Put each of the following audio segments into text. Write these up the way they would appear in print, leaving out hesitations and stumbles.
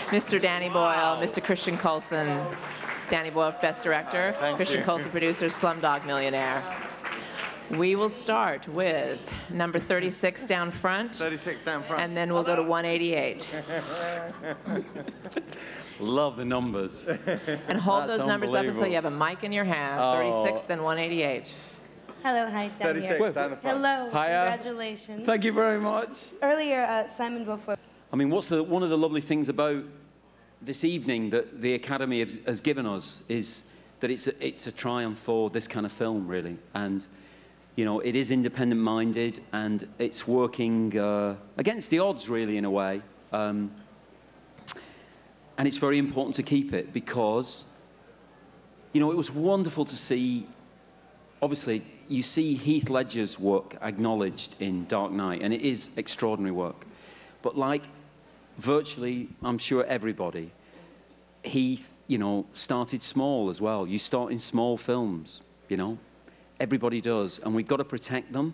Mr. Danny Boyle, Mr. Christian Colson. Danny Boyle, Best Director. Christian Colson, Producer, Slumdog Millionaire. We will start with number 36 down front. 36 down front. And then we'll go to 188. Love the numbers. And hold those numbers up until you have a mic in your hand. 36, then 188. Hello, hi, down 36 here. down the front. Hello, Hiya. congratulations. Thank you very much. Earlier, Simon before. I mean, one of the lovely things about this evening that the Academy has given us is that it's a triumph for this kind of film, really. And, you know, it is independent-minded, and it's working against the odds, really, in a way. And it's very important to keep it because, you know, it was wonderful to see, obviously, you see Heath Ledger's work acknowledged in Dark Knight, and it is extraordinary work. But like virtually, I'm sure everybody, Heath, you know, started small as well. You start in small films, you know. Everybody does, and we've got to protect them.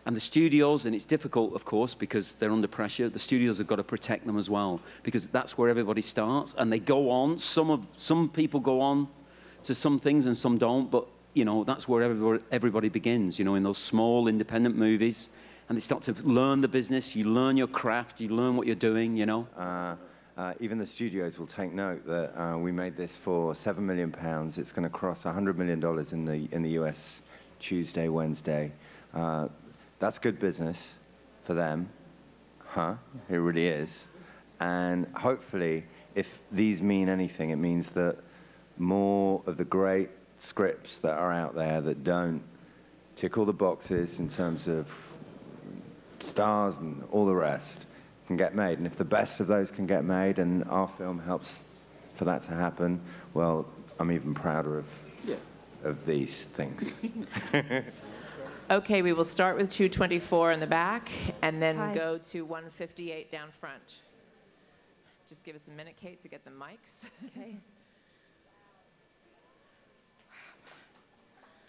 And the studios, and it's difficult, of course, because they're under pressure, the studios have got to protect them as well, because that's where everybody starts, and they go on. Some people go on to some things and some don't, but, you know, that's where everybody begins, you know, in those small independent movies, and they start to learn the business, you learn your craft, you learn what you're doing, you know. Even the studios will take note that we made this for £7 million. It's going to cross $100 million in the US Tuesday, Wednesday. That's good business for them. It really is. And hopefully, if these mean anything, it means that more of the great scripts that are out there that don't tick all the boxes in terms of stars and all the rest can get made. And if the best of those can get made and our film helps for that to happen, well, I'm even prouder of these things. Okay, we will start with 224 in the back and then go to 158 down front. Just give us a minute, Kate, to get the mics. Okay.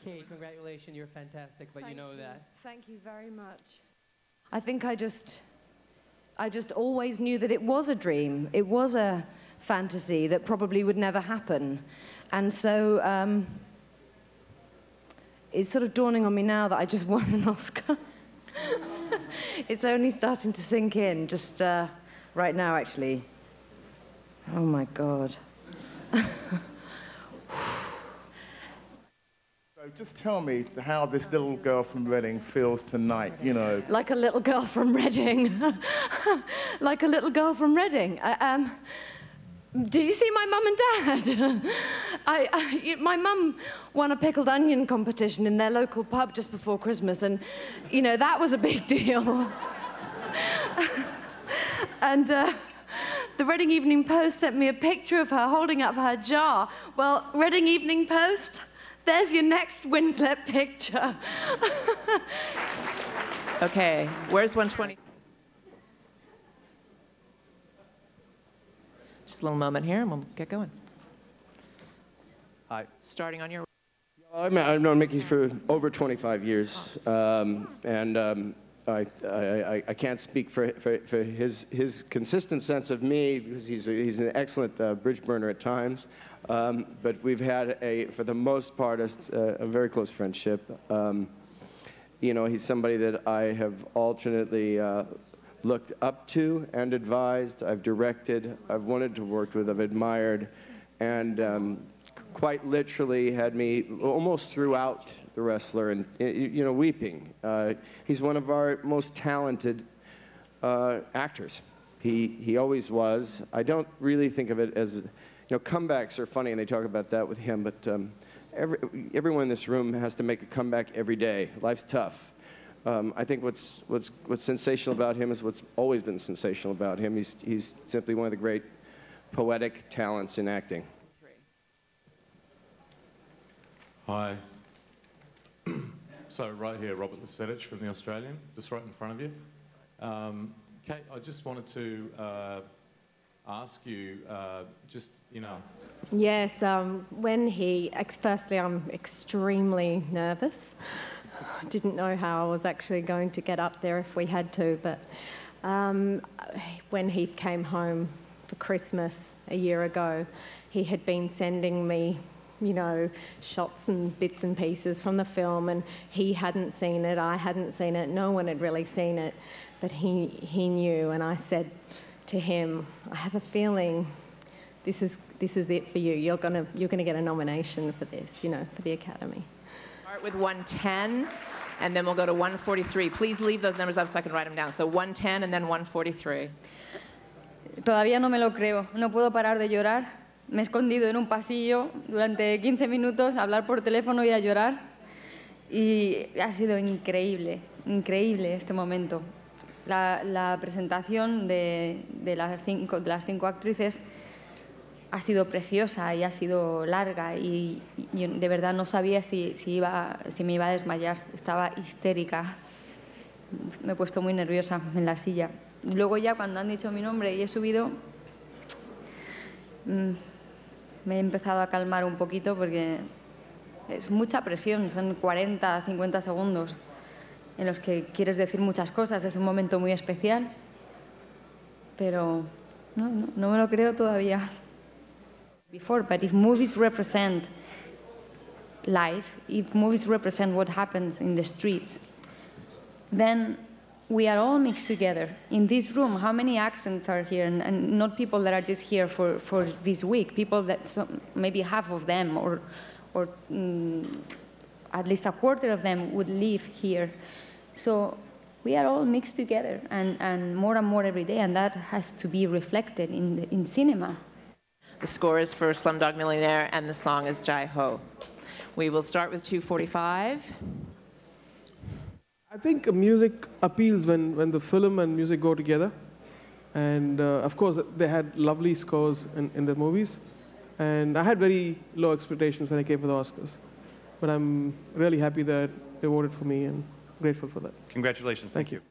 Kate, congratulations, you're fantastic, but you know that. Thank you very much. I think I just always knew that it was a dream. It was a fantasy that probably would never happen. And so it's sort of dawning on me now that I just won an Oscar. It's only starting to sink in, just right now, actually. Oh, my God. Just tell me how this little girl from Reading feels tonight, you know. Like a little girl from Reading. Like a little girl from Reading. Did you see my mum and dad? My mum won a pickled onion competition in their local pub just before Christmas, and, you know, that was a big deal. And the Reading Evening Post sent me a picture of her holding up her jar. Well, Reading Evening Post, there's your next Winslet picture. Okay, where's 120? Just a little moment here, and we'll get going. Hi. Starting on your... I've known Mickey for over 25 years, I can't speak for his consistent sense of me, because he's an excellent bridge burner at times. But we've had, for the most part, a very close friendship. You know, he's somebody that I have alternately looked up to and advised. I've directed, I've wanted to work with, I've admired, and quite literally had me almost throughout The Wrestler, and, you know, weeping. He's one of our most talented actors. He always was. I don't really think of it as, you know, comebacks are funny, and they talk about that with him, but everyone in this room has to make a comeback every day. Life's tough. I think what's sensational about him is what's always been sensational about him. He's simply one of the great poetic talents in acting. Hi. So right here, Robert Lusetich from The Australian, just right in front of you. Kate, I just wanted to ask you, just, you know... Yes, firstly, I'm extremely nervous. I didn't know how I was actually going to get up there if we had to, but when he came home for Christmas a year ago, he had been sending me, you know, shots and bits and pieces from the film, and he hadn't seen it, I hadn't seen it, no one had really seen it, but he knew, and I said to him, I have a feeling this is it for you. You're gonna get a nomination for this, you know, for the Academy. Start with 110, and then we'll go to 143. Please leave those numbers up so I can write them down. So 110 and then 143. Todavía no me lo creo. No puedo parar de llorar. Me he escondido en un pasillo durante 15 minutos a hablar por teléfono y a llorar. Y ha sido increíble, increíble este momento. La presentación de las cinco actrices ha sido preciosa y ha sido larga y de verdad no sabía si me iba a desmayar. Estaba histérica. Me he puesto muy nerviosa en la silla. Y luego ya cuando han dicho mi nombre y he subido, me he empezado a calmar un poquito porque es mucha presión. Son 40, 50 segundos en los que quieres decir muchas cosas. Es un momento muy especial, pero no me lo creo todavía. Before, but if movies represent life, if movies represent what happens in the streets, then we are all mixed together. In this room, how many accents are here? And not people that are just here for this week, people that maybe half of them or at least a quarter of them would live here. So we are all mixed together and more every day, and that has to be reflected in cinema. The score is for Slumdog Millionaire, and the song is Jai Ho. We will start with 245. I think music appeals when the film and music go together. And of course, they had lovely scores in the movies. And I had very low expectations when I came for the Oscars. But I'm really happy that they voted for me and grateful for that. Congratulations. Thank you.